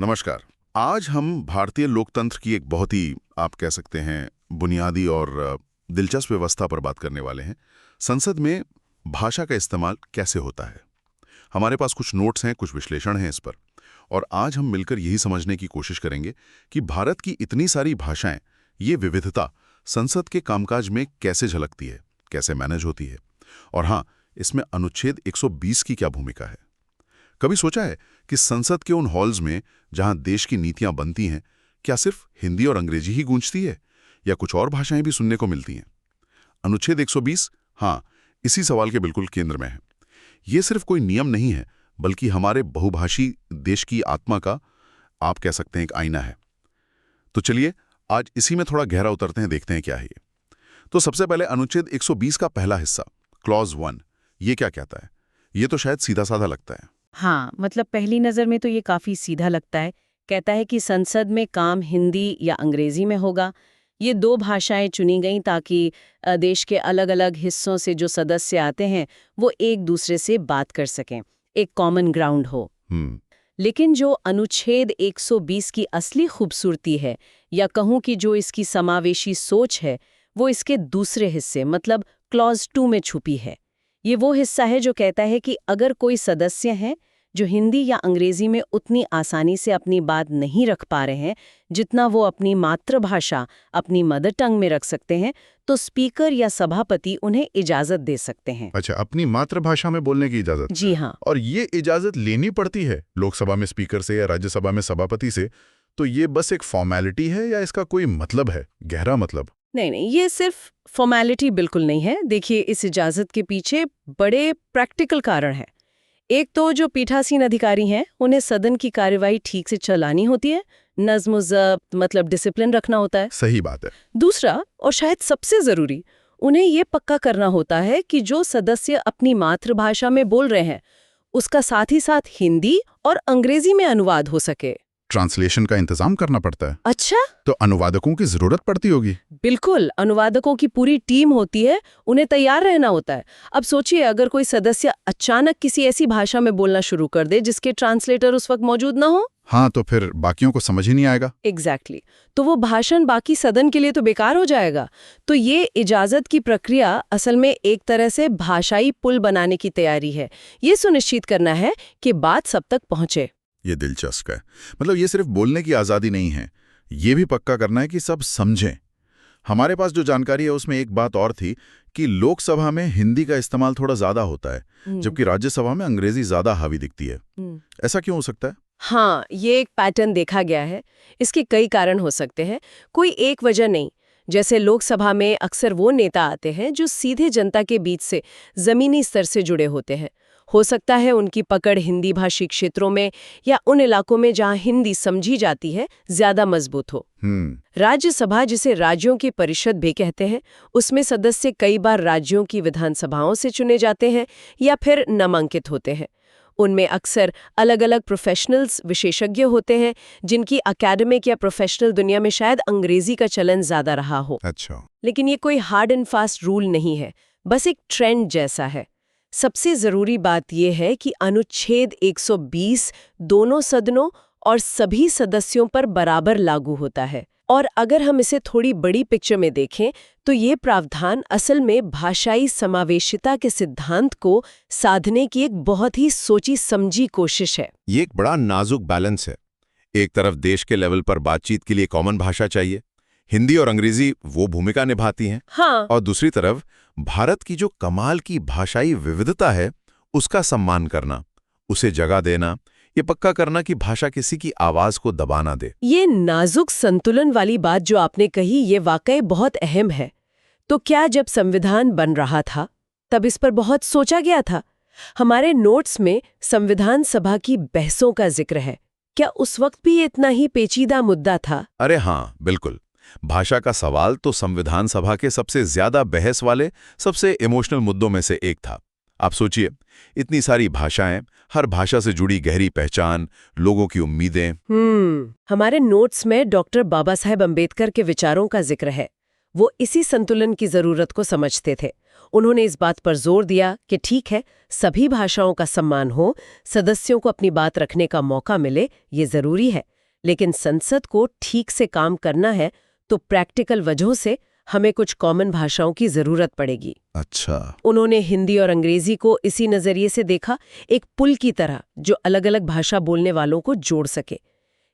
नमस्कार। आज हम भारतीय लोकतंत्र की एक बहुत ही आप कह सकते हैं बुनियादी और दिलचस्प व्यवस्था पर बात करने वाले हैं। संसद में भाषा का इस्तेमाल कैसे होता है। हमारे पास कुछ नोट्स हैं, कुछ विश्लेषण हैं इस पर, और आज हम मिलकर यही समझने की कोशिश करेंगे कि भारत की इतनी सारी भाषाएं, ये विविधता संसद के कामकाज में कैसे झलकती है, कैसे मैनेज होती है, और हाँ, इसमें अनुच्छेद 120 की क्या भूमिका है। कभी सोचा है कि संसद के उन हॉल्स में जहां देश की नीतियां बनती हैं, क्या सिर्फ हिंदी और अंग्रेजी ही गूंजती है या कुछ और भाषाएं भी सुनने को मिलती हैं। अनुच्छेद 120 हाँ, इसी सवाल के बिल्कुल केंद्र में है। ये सिर्फ कोई नियम नहीं है, बल्कि हमारे बहुभाषी देश की आत्मा का आप कह सकते हैं एक आईना है। तो चलिए आज इसी में थोड़ा गहरा उतरते हैं, देखते हैं क्या है ये। तो सबसे पहले अनुच्छेद 120 का पहला हिस्सा क्लॉज 1, ये क्या कहता है। ये तो शायद सीधा साधा लगता है। हाँ, मतलब पहली नज़र में तो ये काफ़ी सीधा लगता है। कहता है कि संसद में काम हिंदी या अंग्रेजी में होगा। ये दो भाषाएं चुनी गईं ताकि देश के अलग-अलग हिस्सों से जो सदस्य आते हैं वो एक दूसरे से बात कर सकें, एक कॉमन ग्राउंड हो। लेकिन जो अनुच्छेद 120 की असली खूबसूरती है, या कहूँ कि जो इसकी समावेशी सोच है, वो इसके दूसरे हिस्से मतलब क्लॉज 2 में छुपी है। ये वो हिस्सा है जो कहता है कि अगर कोई सदस्य हैं जो हिंदी या अंग्रेजी में उतनी आसानी से अपनी बात नहीं रख पा रहे हैं जितना वो अपनी मातृभाषा, अपनी मदर टंग में रख सकते हैं, तो स्पीकर या सभापति उन्हें इजाजत दे सकते हैं। अच्छा, अपनी मातृभाषा में बोलने की इजाजत। जी हाँ। और ये इजाजत लेनी पड़ती है लोकसभा में स्पीकर से या राज्यसभा में सभापति से। तो ये बस एक फॉर्मेलिटी है या इसका कोई मतलब है, गहरा मतलब? नहीं, ये सिर्फ फॉर्मेलिटी बिल्कुल नहीं है। देखिए, इस इजाजत के पीछे बड़े प्रैक्टिकल कारण हैं। एक तो जो पीठासीन अधिकारी हैं, उन्हें सदन की कार्यवाही ठीक से चलानी होती है, नज़्म-ओ-ज़ब्त मतलब डिसिप्लिन रखना होता है। सही बात है। दूसरा और शायद सबसे जरूरी, उन्हें ये पक्का करना होता है कि जो सदस्य अपनी मातृभाषा में बोल रहे हैं उसका साथ ही साथ हिंदी और अंग्रेजी में अनुवाद हो सके। ट्रांसलेशन का इंतजाम करना पड़ता है। अच्छा, तो अनुवादकों की जरूरत पड़ती होगी। बिल्कुल, अनुवादकों की पूरी टीम होती है, उन्हें तैयार रहना होता है। अब सोचिए, अगर कोई सदस्य अचानक किसी ऐसी भाषा में बोलना शुरू कर दे जिसके ट्रांसलेटर उस वक्त मौजूद ना हो। हाँ, तो फिर बाकियों को समझ ही नहीं आएगा। एग्जैक्टली। तो वो भाषण बाकी सदन के लिए तो बेकार हो जाएगा। तो ये इजाजत की प्रक्रिया असल में एक तरह से भाषाई पुल बनाने की तैयारी है। ये सुनिश्चित करना है कि बात सब तक पहुंचे। ये दिलचस्प है। मतलब ये सिर्फ बोलने की आज़ादी नहीं है, ये भी पक्का करना है कि सब समझें। हमारे पास जो जानकारी है उसमें एक बात और थी कि लोकसभा में हिंदी का इस्तेमाल थोड़ा ज़्यादा होता है, जबकि राज्यसभा में अंग्रेजी ज़्यादा हावी दिखती है। ऐसा क्यों हो सकता है? हाँ, ये एक पैटर्न देखा गया है। इसके कई कारण हो सकते हैं, कोई एक वजह नहीं। जैसे लोकसभा में अक्सर वो नेता आते हैं जो सीधे जनता के बीच से ज़मीनी स्तर से जुड़े होते हैं। हो सकता है उनकी पकड़ हिंदी भाषी क्षेत्रों में या उन इलाकों में जहां हिंदी समझी जाती है ज्यादा मजबूत हो। राज्यसभा, जिसे राज्यों की परिषद भी कहते हैं, उसमें सदस्य कई बार राज्यों की विधानसभाओं से चुने जाते हैं या फिर नामांकित होते हैं। उनमें अक्सर अलग अलग प्रोफेशनल्स, विशेषज्ञ होते हैं जिनकी अकेडमिक या प्रोफेशनल दुनिया में शायद अंग्रेजी का चलन ज्यादा रहा हो। अच्छा। लेकिन ये कोई हार्ड एंड फास्ट रूल नहीं है, बस एक ट्रेंड जैसा है। सबसे जरूरी बात यह है कि अनुच्छेद 120 दोनों सदनों और सभी सदस्यों पर बराबर लागू होता है। और अगर हम इसे थोड़ी बड़ी पिक्चर में देखें तो ये प्रावधान असल में भाषाई समावेशिता के सिद्धांत को साधने की एक बहुत ही सोची समझी कोशिश है। ये एक बड़ा नाजुक बैलेंस है। एक तरफ देश के लेवल पर बातचीत के लिए कॉमन भाषा चाहिए, हिंदी और अंग्रेजी वो भूमिका निभाती हैं। हाँ। और दूसरी तरफ भारत की जो कमाल की भाषाई विविधता है उसका सम्मान करना, उसे जगह देना, ये पक्का करना कि भाषा किसी की आवाज को दबा ना दे। ये नाजुक संतुलन वाली बात जो आपने कही, ये वाकई बहुत अहम है। तो क्या जब संविधान बन रहा था तब इस पर बहुत सोचा गया था? हमारे नोट्स में संविधान सभा की बहसों का जिक्र है। क्या उस वक्त भी ये इतना ही पेचीदा मुद्दा था? अरे हाँ, बिल्कुल। भाषा का सवाल तो संविधान सभा के सबसे ज्यादा बहस वाले, सबसे इमोशनल मुद्दों में से एक था। आप सोचिए, इतनी सारी भाषाएं, हर भाषा से जुड़ी गहरी पहचान, लोगों की उम्मीदें। हमारे नोट्स में डॉक्टर बाबा साहेब अम्बेडकर के विचारों का जिक्र है। वो इसी संतुलन की जरूरत को समझते थे। उन्होंने इस बात पर जोर दिया कि ठीक है, सभी भाषाओं का सम्मान हो, सदस्यों को अपनी बात रखने का मौका मिले, ये जरूरी है, लेकिन संसद को ठीक से काम करना है तो प्रैक्टिकल वजहों से हमें कुछ कॉमन भाषाओं की जरूरत पड़ेगी। अच्छा। उन्होंने हिंदी और अंग्रेजी को इसी नजरिए से देखा, एक पुल की तरह जो अलग-अलग भाषा बोलने वालों को जोड़ सके।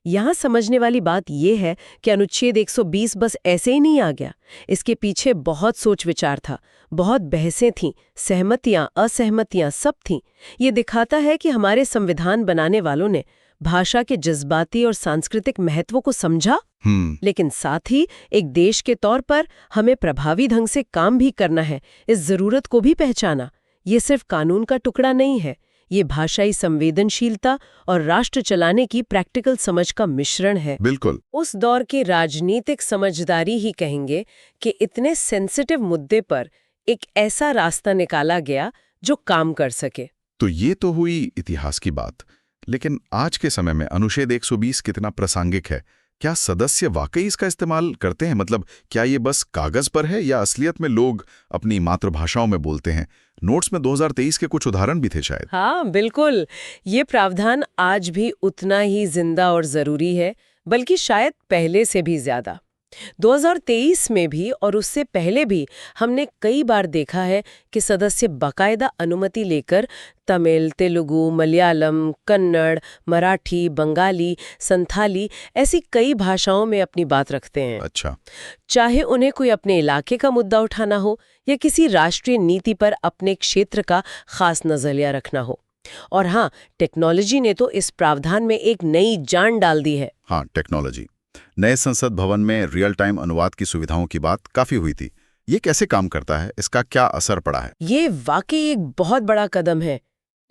यहाँ समझने वाली बात यह है कि अनुच्छेद 120 बस ऐसे ही नहीं आ गया। इसके पीछे बहुत सोच विचार था, बहुत बहसें थीं, सहमतियां, असहमतियां सब थीं। ये दिखाता है कि हमारे संविधान बनाने वालों ने भाषा के जज्बाती और सांस्कृतिक महत्व को समझा, लेकिन साथ ही एक देश के तौर पर हमें प्रभावी ढंग से काम भी करना है, इस जरूरत को भी पहचाना। ये सिर्फ कानून का टुकड़ा नहीं है, ये भाषाई संवेदनशीलता और राष्ट्र चलाने की प्रैक्टिकल समझ का मिश्रण है। बिल्कुल। उस दौर की राजनीतिक समझदारी ही कहेंगे कि इतने सेंसिटिव मुद्दे पर एक ऐसा रास्ता निकाला गया जो काम कर सके। तो ये तो हुई इतिहास की बात, लेकिन आज के समय में अनुच्छेद 120 कितना प्रासंगिक है? क्या सदस्य वाकई इसका इस्तेमाल करते हैं? मतलब क्या ये बस कागज पर है या असलियत में लोग अपनी मातृभाषाओं में बोलते हैं? नोट्स में 2023 के कुछ उदाहरण भी थे शायद। हाँ, बिल्कुल। ये प्रावधान आज भी उतना ही जिंदा और जरूरी है, बल्कि शायद पहले से भी ज्यादा। 2023 में भी और उससे पहले भी हमने कई बार देखा है कि सदस्य बाकायदा अनुमति लेकर तमिल, तेलुगु, मलयालम, कन्नड़, मराठी, बंगाली, संथाली ऐसी कई भाषाओं में अपनी बात रखते हैं। अच्छा। चाहे उन्हें कोई अपने इलाके का मुद्दा उठाना हो या किसी राष्ट्रीय नीति पर अपने क्षेत्र का खास नजरिया रखना हो। और हाँ, टेक्नोलॉजी ने तो इस प्रावधान में एक नई जान डाल दी है। हाँ, टेक्नोलॉजी। नए संसद भवन में रियल टाइम अनुवाद की सुविधाओं की बात काफी हुई थी। ये कैसे काम करता है? इसका क्या असर पड़ा है? ये वाकई एक बहुत बड़ा कदम है।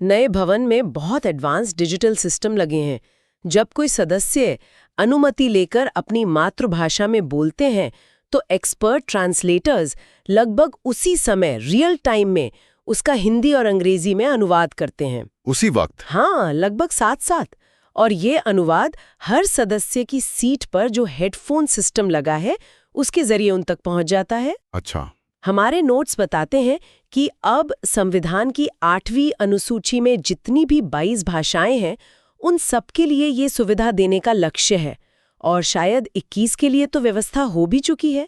नए भवन में बहुत एडवांस डिजिटल सिस्टम लगे हैं। जब कोई सदस्य अनुमति लेकर अपनी मातृभाषा में बोलते हैं तो एक्सपर्ट ट्रांसलेटर्स लगभग उसी समय रियल टाइम में उसका हिंदी और अंग्रेजी में अनुवाद करते हैं। उसी वक्त? हाँ, लगभग साथ-साथ। और ये अनुवाद हर सदस्य की सीट पर जो हेडफोन सिस्टम लगा है उसके जरिए उन तक पहुंच जाता है। अच्छा। हमारे नोट्स बताते हैं कि अब संविधान की 8वीं अनुसूची में जितनी भी 22 भाषाएं हैं, उन सबके लिए ये सुविधा देने का लक्ष्य है और शायद 21 के लिए तो व्यवस्था हो भी चुकी है।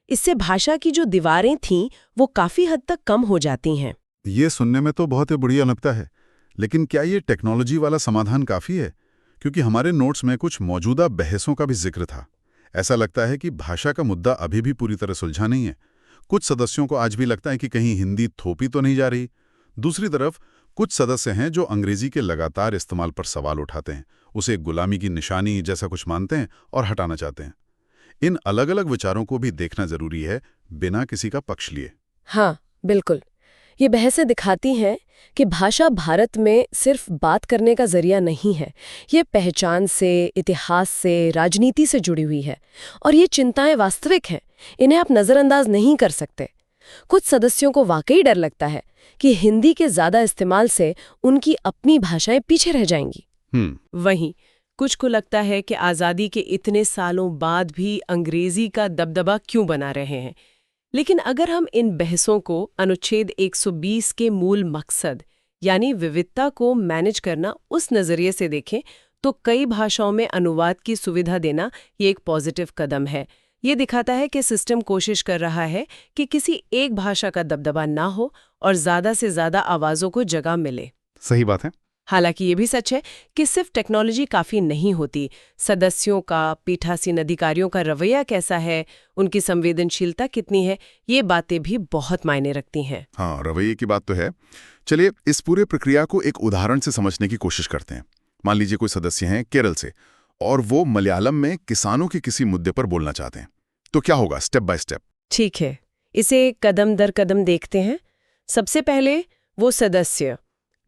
इससे भाषा की जो दीवारें थीं वो काफी हद तक कम हो जाती हैं। ये सुनने में तो बहुत ही बढ़िया लगता है, लेकिन क्या ये टेक्नोलॉजी वाला समाधान काफी है? क्योंकि हमारे नोट्स में कुछ मौजूदा बहसों का भी जिक्र था। ऐसा लगता है कि भाषा का मुद्दा अभी भी पूरी तरह सुलझा नहीं है। कुछ सदस्यों को आज भी लगता है कि कहीं हिंदी थोपी तो नहीं जा रही। दूसरी तरफ कुछ सदस्य हैं जो अंग्रेजी के लगातार इस्तेमाल पर सवाल उठाते हैं, उसे गुलामी की निशानी जैसा कुछ मानते हैं और हटाना चाहते हैं। इन अलग अलग विचारों को भी देखना जरूरी है, बिना किसी का पक्ष लिए। हाँ, बिल्कुल। ये बहसें दिखाती हैं कि भाषा भारत में सिर्फ बात करने का जरिया नहीं है। ये पहचान से, इतिहास से, राजनीति से जुड़ी हुई है और ये चिंताएं वास्तविक हैं। इन्हें आप नज़रअंदाज नहीं कर सकते। कुछ सदस्यों को वाकई डर लगता है कि हिंदी के ज़्यादा इस्तेमाल से उनकी अपनी भाषाएं पीछे रह जाएंगी। वहीं कुछ को लगता है कि आज़ादी के इतने सालों बाद भी अंग्रेजी का दबदबा क्यों बना रहे हैं। लेकिन अगर हम इन बहसों को अनुच्छेद 120 के मूल मकसद यानी विविधता को मैनेज करना उस नज़रिए से देखें तो कई भाषाओं में अनुवाद की सुविधा देना ये एक पॉजिटिव कदम है। ये दिखाता है कि सिस्टम कोशिश कर रहा है कि किसी एक भाषा का दबदबा ना हो और ज़्यादा से ज़्यादा आवाज़ों को जगह मिले। सही बात है। हालांकि ये भी सच है कि सिर्फ टेक्नोलॉजी काफ़ी नहीं होती। सदस्यों का, पीठासीन अधिकारियों का रवैया कैसा है, उनकी संवेदनशीलता कितनी है, ये बातें भी बहुत मायने रखती हैं। हाँ, रवैये की बात तो है। चलिए इस पूरे प्रक्रिया को एक उदाहरण से समझने की कोशिश करते हैं। मान लीजिए कोई सदस्य हैं केरल से और वो मलयालम में किसानों के किसी मुद्दे पर बोलना चाहते हैं, तो क्या होगा स्टेप बाय स्टेप? ठीक है, इसे कदम दर कदम देखते हैं। सबसे पहले वो सदस्य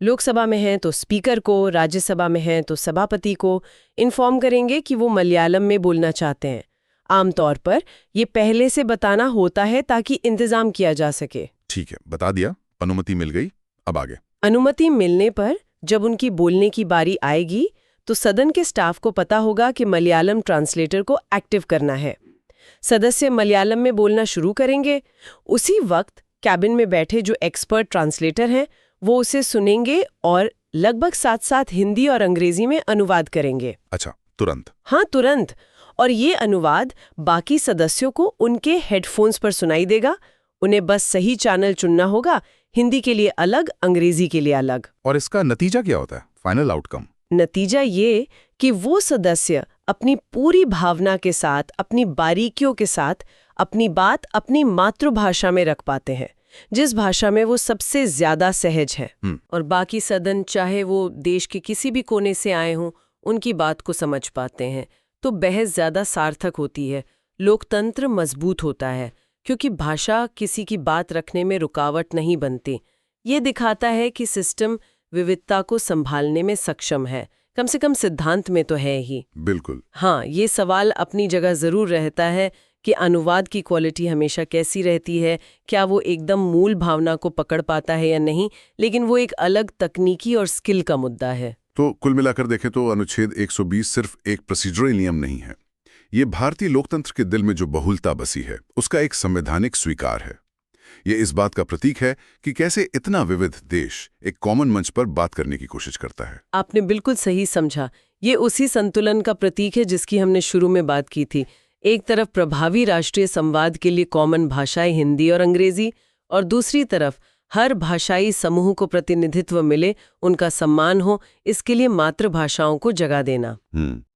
लोकसभा में हैं तो स्पीकर को, राज्यसभा में हैं तो सभापति को इन्फॉर्म करेंगे कि वो मलयालम में बोलना चाहते हैं। आमतौर पर ये पहले से बताना होता है ताकि इंतजाम किया जा सके। ठीक है, बता दिया, अनुमति मिल गई, अब आगे? अनुमति मिलने पर जब उनकी बोलने की बारी आएगी तो सदन के स्टाफ को पता होगा कि मलयालम ट्रांसलेटर को एक्टिव करना है। सदस्य मलयालम में बोलना शुरू करेंगे। उसी वक्त कैबिन में बैठे जो एक्सपर्ट ट्रांसलेटर हैं वो उसे सुनेंगे और लगभग साथ साथ हिंदी और अंग्रेजी में अनुवाद करेंगे। अच्छा, तुरंत? हाँ, तुरंत। और ये अनुवाद बाकी सदस्यों को उनके हेडफोन्स पर सुनाई देगा। उन्हें बस सही चैनल चुनना होगा, हिंदी के लिए अलग, अंग्रेजी के लिए अलग। और इसका नतीजा क्या होता है, फाइनल आउटकम? नतीजा ये कि वो सदस्य अपनी पूरी भावना के साथ, अपनी बारीकियों के साथ अपनी बात अपनी मातृभाषा में रख पाते हैं, जिस भाषा में वो सबसे ज्यादा सहज है। और बाकी सदन, चाहे वो देश के किसी भी कोने से आए हों, उनकी बात को समझ पाते हैं। तो बहस ज्यादा सार्थक होती है, लोकतंत्र मजबूत होता है, क्योंकि भाषा किसी की बात रखने में रुकावट नहीं बनती। ये दिखाता है कि सिस्टम विविधता को संभालने में सक्षम है, कम से कम सिद्धांत में तो है ही। बिल्कुल। हाँ, ये सवाल अपनी जगह जरूर रहता है कि अनुवाद की क्वालिटी हमेशा कैसी रहती है, क्या वो एकदम मूल भावना को पकड़ पाता है या नहीं, लेकिन वो एक अलग तकनीकी और स्किल का मुद्दा है। तो कुल मिलाकर देखें तो अनुच्छेद 120 सिर्फ एक प्रोसीजरल नियम नहीं है। ये भारतीय लोकतंत्र के दिल में जो बहुलता बसी है, उसका एक संवैधानिक स्वीकार है। ये इस बात का प्रतीक है कि कैसे इतना विविध देश एक कॉमन मंच पर बात करने की कोशिश करता है। आपने बिल्कुल सही समझा। ये उसी संतुलन का प्रतीक है जिसकी हमने शुरू में बात की थी। एक तरफ प्रभावी राष्ट्रीय संवाद के लिए कॉमन भाषाएं हिंदी और अंग्रेजी, और दूसरी तरफ हर भाषाई समूह को प्रतिनिधित्व मिले, उनका सम्मान हो, इसके लिए मातृभाषाओं को जगह देना।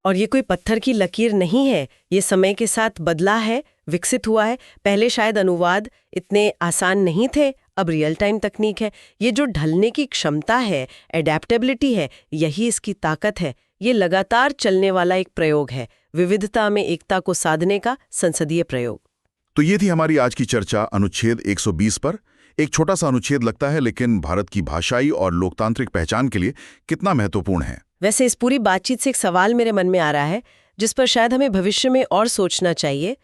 और ये कोई पत्थर की लकीर नहीं है, ये समय के साथ बदला है, विकसित हुआ है। पहले शायद अनुवाद इतने आसान नहीं थे, अब रियल टाइम तकनीक है। ये जो ढलने की क्षमता है, एडेप्टेबिलिटी है, यही इसकी ताकत है। ये लगातार चलने वाला एक प्रयोग है, विविधता में एकता को साधने का संसदीय प्रयोग। तो ये थी हमारी आज की चर्चा अनुच्छेद 120 पर। एक छोटा सा अनुच्छेद लगता है, लेकिन भारत की भाषाई और लोकतांत्रिक पहचान के लिए कितना महत्वपूर्ण है। वैसे इस पूरी बातचीत से एक सवाल मेरे मन में आ रहा है, जिस पर शायद हमें भविष्य में और सोचना चाहिए।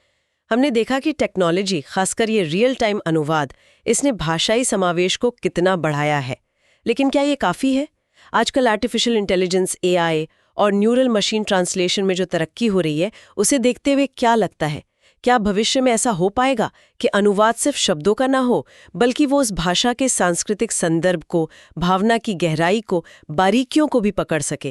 हमने देखा कि टेक्नोलॉजी, खासकर ये रियल टाइम अनुवाद, इसने भाषाई समावेश को कितना बढ़ाया है, लेकिन क्या ये काफ़ी है? आजकल आर्टिफिशियल इंटेलिजेंस, AI और न्यूरल मशीन ट्रांसलेशन में जो तरक्की हो रही है, उसे देखते हुए क्या लगता है, क्या भविष्य में ऐसा हो पाएगा कि अनुवाद सिर्फ शब्दों का ना हो, बल्कि वो उस भाषा के सांस्कृतिक संदर्भ को, भावना की गहराई को, बारीकियों को भी पकड़ सके?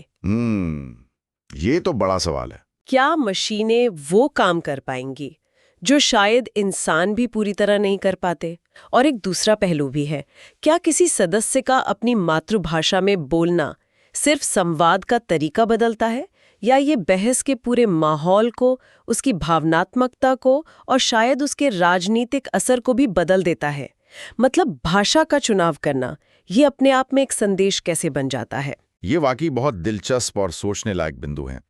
ये तो बड़ा सवाल है। क्या मशीनें वो काम कर पाएंगी जो शायद इंसान भी पूरी तरह नहीं कर पाते? और एक दूसरा पहलू भी है, क्या किसी सदस्य का अपनी मातृभाषा में बोलना सिर्फ संवाद का तरीका बदलता है, या ये बहस के पूरे माहौल को, उसकी भावनात्मकता को और शायद उसके राजनीतिक असर को भी बदल देता है? मतलब भाषा का चुनाव करना, ये अपने आप में एक संदेश कैसे बन जाता है? ये वाकई बहुत दिलचस्प और सोचने लायक बिंदु हैं।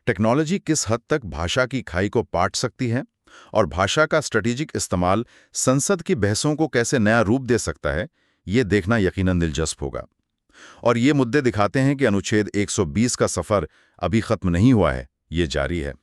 टेक्नोलॉजी किस हद तक भाषा की खाई को पाट सकती है और भाषा का स्ट्रेटेजिक इस्तेमाल संसद की बहसों को कैसे नया रूप दे सकता है, ये देखना यकीनन दिलचस्प होगा। और ये मुद्दे दिखाते हैं कि अनुच्छेद 120 का सफर अभी खत्म नहीं हुआ है, ये जारी है।